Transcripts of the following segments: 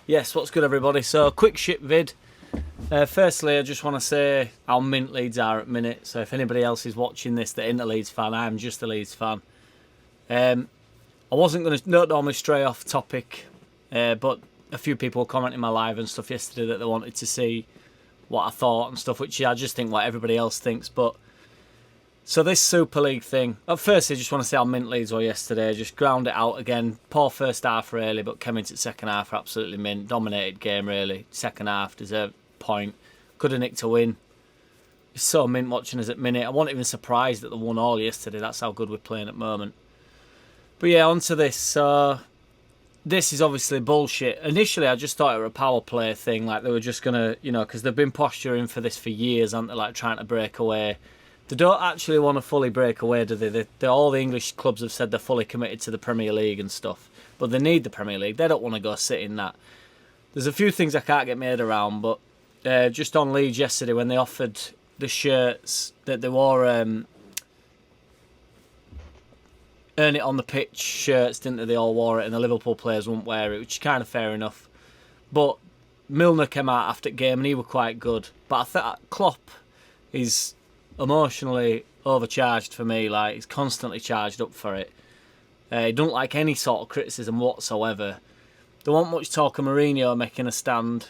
Yes, what's good, everybody? So, quick shit vid. Firstly, I just want to say how mint Leeds are at minute. So, if anybody else is watching this that isn't a Leeds fan, I am just a Leeds fan. I wasn't going to not normally stray off topic, but a few people were commenting my live and stuff yesterday that they wanted to see what I thought and stuff, which I just think what everybody else thinks. But so this Super League thing, at first I just want to say how mint Leeds were yesterday. Just ground it out again. Poor first half really, but came into the second half absolutely mint. Dominated game really. Second half deserved point. Could have nicked a win. It's so mint watching us at minute. I wasn't even surprised that they won all yesterday. That's how good we're playing at the moment. But yeah, on to this. So this is obviously bullshit. Initially, I just thought it was a power play thing. Like they were just going to, because they've been posturing for this for years, haven't they? Like trying to break away. They don't actually want to fully break away, do they? All the English clubs have said they're fully committed to the Premier League and stuff. But they need the Premier League. They don't want to go sit in that. There's a few things I can't get my head around, but just on Leeds yesterday when they offered the shirts that they wore, earn it on the pitch shirts, didn't they? They all wore it and the Liverpool players wouldn't wear it, which is kind of fair enough. But Milner came out after the game and he was quite good. But I thought Klopp is emotionally overcharged for me. Like he's constantly charged up for it. He don't like any sort of criticism whatsoever. There wasn't much talk of Mourinho making a stand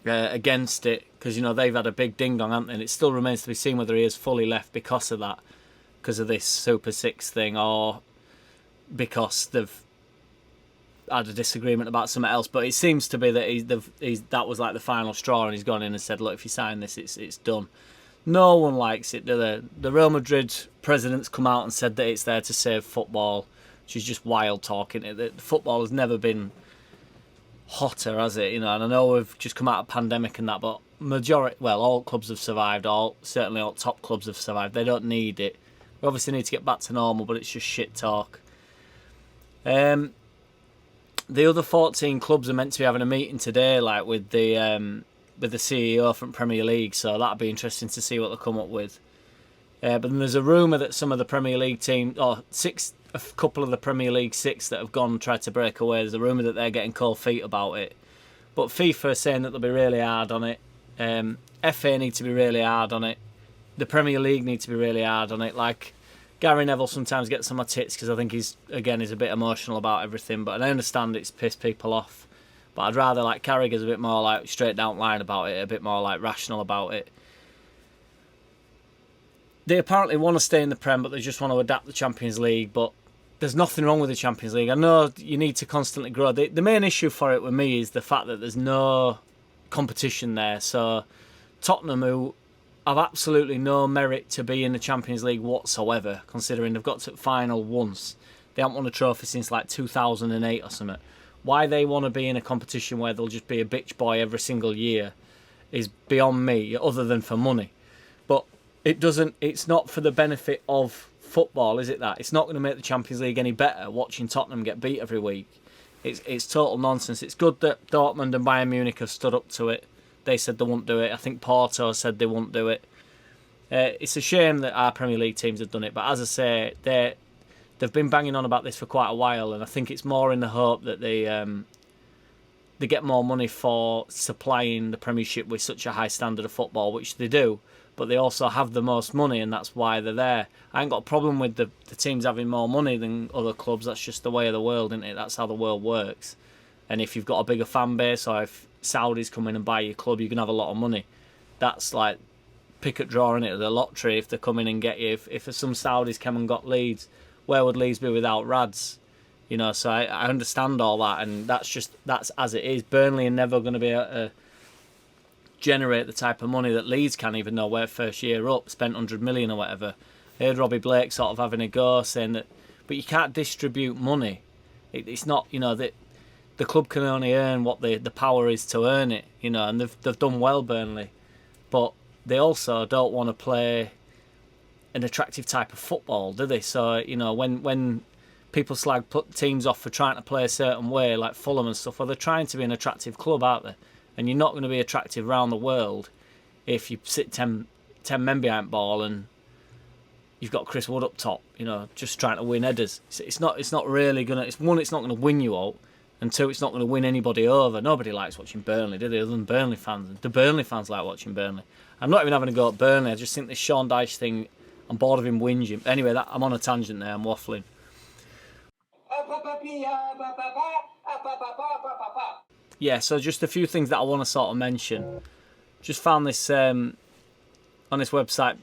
against it because they've had a big ding dong, haven't they? And it still remains to be seen whether he is fully left because of that, because of this Super Six thing, or because they've had a disagreement about something else. But it seems to be that that was like the final straw, and he's gone in and said, "Look, if you sign this, it's done." No one likes it, do they? The Real Madrid president's come out and said that it's there to save football, which is just wild talking. The football has never been hotter, has it? And I know we've just come out of pandemic and that, but all clubs have survived. Certainly all top clubs have survived. They don't need it. We obviously need to get back to normal, but it's just shit talk. The other 14 clubs are meant to be having a meeting today, like with the CEO from Premier League, so that'll be interesting to see what they come up with. But then there's a rumour that some of the Premier League team, a couple of the Premier League 6 that have gone and tried to break away, there's a rumour that they're getting cold feet about it. But FIFA are saying that they'll be really hard on it. FA need to be really hard on it. The Premier League need to be really hard on it. Like, Gary Neville sometimes gets on my tits because I think he's a bit emotional about everything, but I understand it's pissed people off. But I'd rather like Carragher's a bit more like straight down line about it, a bit more like rational about it. They apparently want to stay in the Prem, but they just want to adapt the Champions League. But there's nothing wrong with the Champions League. I know you need to constantly grow. The main issue for it with me is the fact that there's no competition there. So Tottenham, who have absolutely no merit to be in the Champions League whatsoever, considering they've got to the final once. They haven't won a trophy since like 2008 or something. Why they want to be in a competition where they'll just be a bitch boy every single year is beyond me, other than for money. But it's not for the benefit of football, is it that? It's not going to make the Champions League any better watching Tottenham get beat every week. It's total nonsense. It's good that Dortmund and Bayern Munich have stood up to it. They said they won't do it. I think Porto said they won't do it. It's a shame that our Premier League teams have done it, but as I say, they've been banging on about this for quite a while, and I think it's more in the hope that they get more money for supplying the Premiership with such a high standard of football, which they do, but they also have the most money, and that's why they're there. I ain't got a problem with the teams having more money than other clubs. That's just the way of the world, isn't it? That's how the world works. And if you've got a bigger fan base, or if Saudis come in and buy your club, you can have a lot of money. That's like pick at draw, innit? The lottery, if they come in and get you. If some Saudis came and got Leeds, where would Leeds be without Rads? So I understand all that, and that's as it is. Burnley are never going to be able to generate the type of money that Leeds can, even though we're first year up, spent 100 million or whatever. I heard Robbie Blake sort of having a go, saying that, but you can't distribute money. It's not, that the club can only earn what the power is to earn it, and they've done well, Burnley, but they also don't want to play an attractive type of football, do they? So, when people slag teams off for trying to play a certain way, like Fulham and stuff, well, they're trying to be an attractive club, aren't they? And you're not going to be attractive around the world if you sit 10 men behind ball and you've got Chris Wood up top, just trying to win headers. It's not really going to... It's not going to win you out, and two, it's not going to win anybody over. Nobody likes watching Burnley, do they, other than Burnley fans? Do Burnley fans like watching Burnley? I'm not even having a go at Burnley. I just think this Sean Dyche thing, I'm bored of him whinging. Anyway, I'm on a tangent there. I'm waffling. Yeah, so just a few things that I want to sort of mention. Just found this on this website,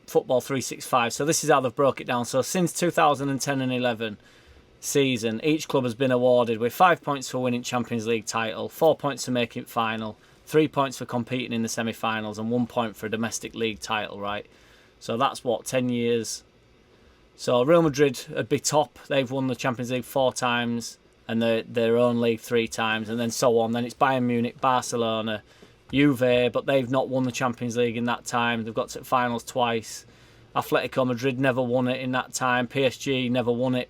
Football 365. So this is how they've broke it down. So since 2010 and 11 season, each club has been awarded with 5 points for winning Champions League title, 4 points for making it final, 3 points for competing in the semi-finals, and 1 point for a domestic league title, right? So that's what, 10 years. So Real Madrid would be top. They've won the Champions League 4 times and their own league 3 times, and then so on. Then it's Bayern Munich, Barcelona, Juve, but they've not won the Champions League in that time. They've got to the finals twice. Atletico Madrid never won it in that time. PSG never won it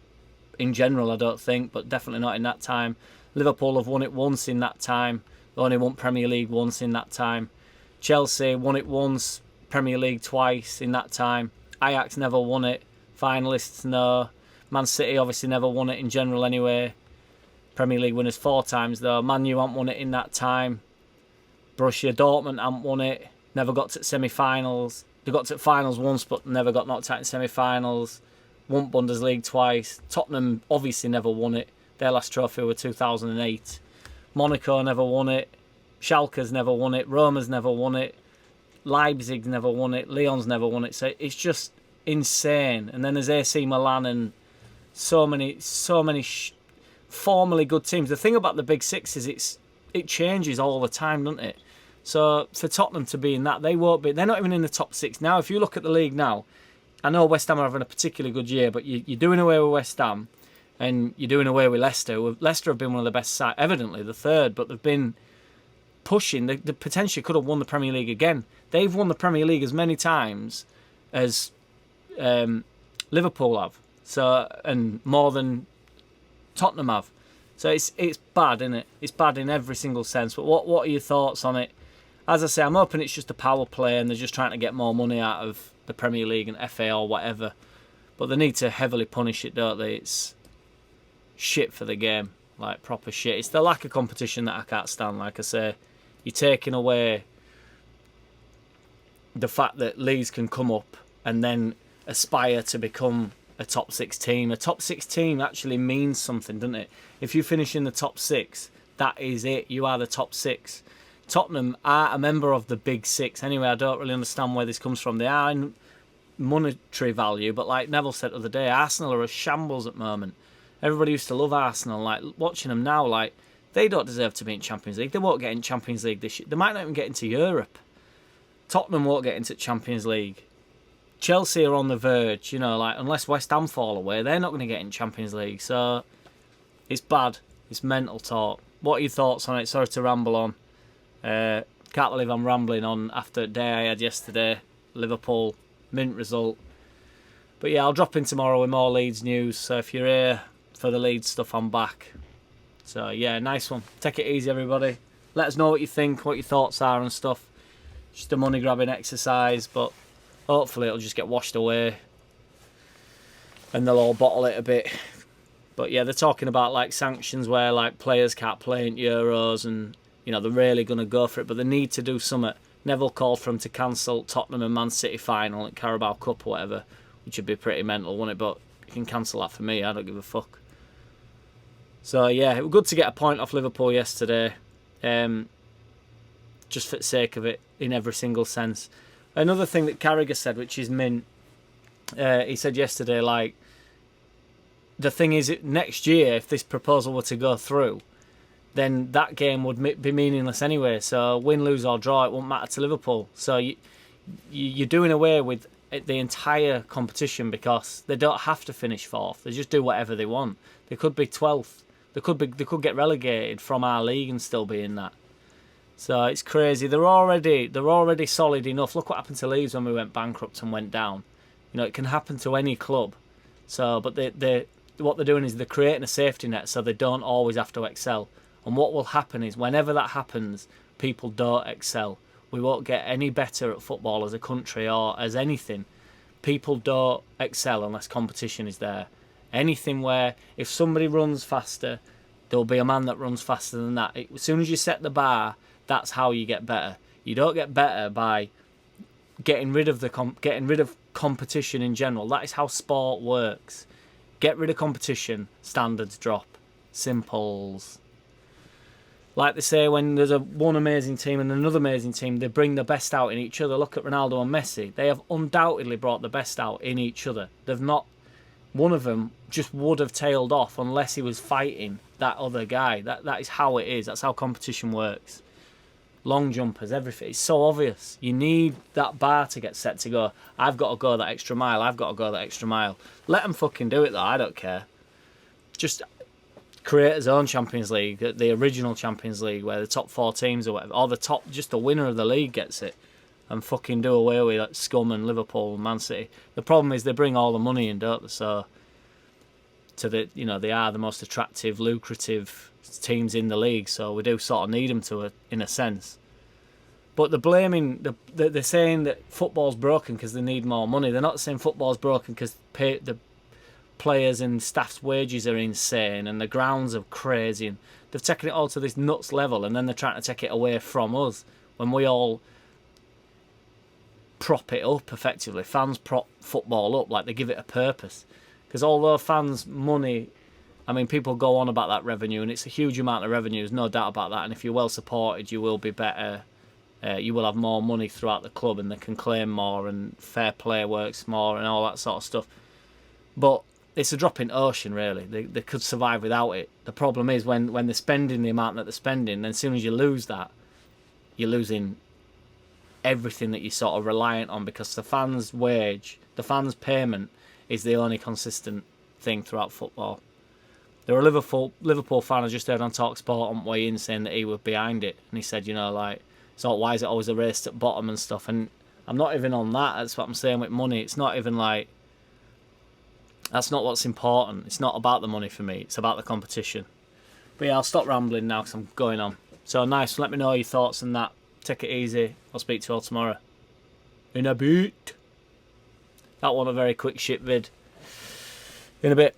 in general, I don't think, but definitely not in that time. Liverpool have won it once in that time. They only won Premier League once in that time. Chelsea won it once, Premier League twice in that time. Ajax never won it. Finalists, no. Man City obviously never won it in general anyway. Premier League winners 4 times though. Man U haven't won it in that time. Borussia Dortmund haven't won it. Never got to semi-finals. They got to finals once but never got knocked out in semi-finals. Won Bundesliga twice. Tottenham obviously never won it. Their last trophy was 2008. Monaco never won it. Schalke's never won it. Roma's never won it. Leipzig's never won it. Lyon's never won it. So it's just insane. And then there's AC Milan and so many formerly good teams. The thing about the Big Six is it changes all the time, doesn't it? So for Tottenham to be in that, they won't be. They're not even in the top 6 now. If you look at the league now, I know West Ham are having a particularly good year, but you're doing away with West Ham and you're doing away with Leicester. Leicester have been one of the best sides, evidently the third, but they've been pushing. They potentially could have won the Premier League again. They've won the Premier League as many times as Liverpool have, so, and more than Tottenham have. So it's bad, isn't it? It's bad in every single sense. But what are your thoughts on it? As I say, I'm hoping it's just a power play and they're just trying to get more money out of the Premier League and FA or whatever. But they need to heavily punish it, don't they? It's shit for the game, like proper shit. It's the lack of competition that I can't stand. Like I say, you're taking away the fact that Leeds can come up and then aspire to become a top 6 team. A top 6 team actually means something, doesn't it? If you finish in the top 6, that is it. You are the top 6. Tottenham are a member of the Big 6. Anyway, I don't really understand where this comes from. They are in monetary value, but like Neville said the other day, Arsenal are a shambles at the moment. Everybody used to love Arsenal. Like watching them now, like they don't deserve to be in Champions League. They won't get in Champions League this year. They might not even get into Europe. Tottenham won't get into Champions League. Chelsea are on the verge, like unless West Ham fall away, they're not going to get in Champions League. So it's bad. It's mental talk. What are your thoughts on it? Sorry to ramble on. Can't believe I'm rambling on after the day I had yesterday. Liverpool, mint result. But yeah, I'll drop in tomorrow with more Leeds news. So if you're here for the Leeds stuff, I'm back. So yeah, nice one. Take it easy, everybody. Let us know what you think, what your thoughts are and stuff. Just a money grabbing exercise, but hopefully it'll just get washed away and they'll all bottle it a bit. But yeah, they're talking about like sanctions where like players can't play in Euros and they're really going to go for it, but they need to do something. Neville called for them to cancel Tottenham and Man City final at Carabao Cup or whatever, which would be pretty mental, wouldn't it? But you can cancel that for me, I don't give a fuck. So yeah, it was good to get a point off Liverpool yesterday, just for the sake of it, in every single sense. Another thing that Carragher said, which is mint, he said yesterday, like, the thing is, next year, if this proposal were to go through, then that game would be meaningless anyway. So win, lose or draw, it won't matter to Liverpool. So you're doing away with the entire competition because they don't have to finish 4th. They just do whatever they want. They could be 12th. They could get relegated from our league and still be in that. So it's crazy. They're already solid enough. Look what happened to Leeds when we went bankrupt and went down. It can happen to any club. So, but what they're doing is they're creating a safety net so they don't always have to excel. And what will happen is whenever that happens, people don't excel. We won't get any better at football as a country or as anything. People don't excel unless competition is there. Anything where if somebody runs faster, there'll be a man that runs faster than that. As soon as you set the bar, that's how you get better. You don't get better by getting rid of competition in general. That is how sport works. Get rid of competition, standards drop. Simples. Like they say, when there's one amazing team and another amazing team, they bring the best out in each other. Look at Ronaldo and Messi. They have undoubtedly brought the best out in each other. They've not... One of them just would have tailed off unless he was fighting that other guy. That is how it is. That's how competition works. Long jumpers, everything. It's so obvious. You need that bar to get set to go. I've got to go that extra mile. I've got to go that extra mile. Let them fucking do it though. I don't care. Just create his own Champions League, the original Champions League, where the top 4 teams or whatever, or just the winner of the league gets it, and fucking do away with like, scum and Liverpool and Man City. The problem is they bring all the money in, don't they? So they are the most attractive, lucrative teams in the league. So we do sort of need them to, in a sense. But they're saying that football's broken because they need more money. They're not saying football's broken because the players and staff's wages are insane and the grounds are crazy. And they've taken it all to this nuts level, and then they're trying to take it away from us when we all prop it up effectively. Fans prop football up, like they give it a purpose. Because although fans' money, I mean, people go on about that revenue, and it's a huge amount of revenue, there's no doubt about that. And if you're well supported, you will be better. You will have more money throughout the club, and they can claim more, and fair play works more, and all that sort of stuff. But it's a drop in the ocean, really. They could survive without it. The problem is when they're spending the amount that they're spending, then as soon as you lose that, you're losing everything that you're sort of reliant on, because the fans' wage, the fans' payment is the only consistent thing throughout football. There were a Liverpool fan I just heard on TalkSport on way in saying that he was behind it, and he said, so why is it always a race at bottom and stuff? And I'm not even on that. That's what I'm saying with money. It's not even like, that's not what's important. It's not about the money for me. It's about the competition. But yeah, I'll stop rambling now because I'm going on. So nice. Let me know your thoughts on that. Take it easy. I'll speak to you all tomorrow. In a bit. That one a very quick shit vid. In a bit.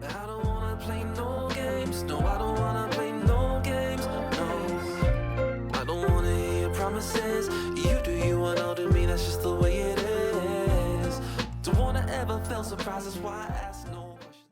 I don't wanna play no games. No, I don't wanna play no games. No, I don't wanna hear your promises. You do you and I'll do me. That's just the way it is. Don't wanna ever feel surprised. That's why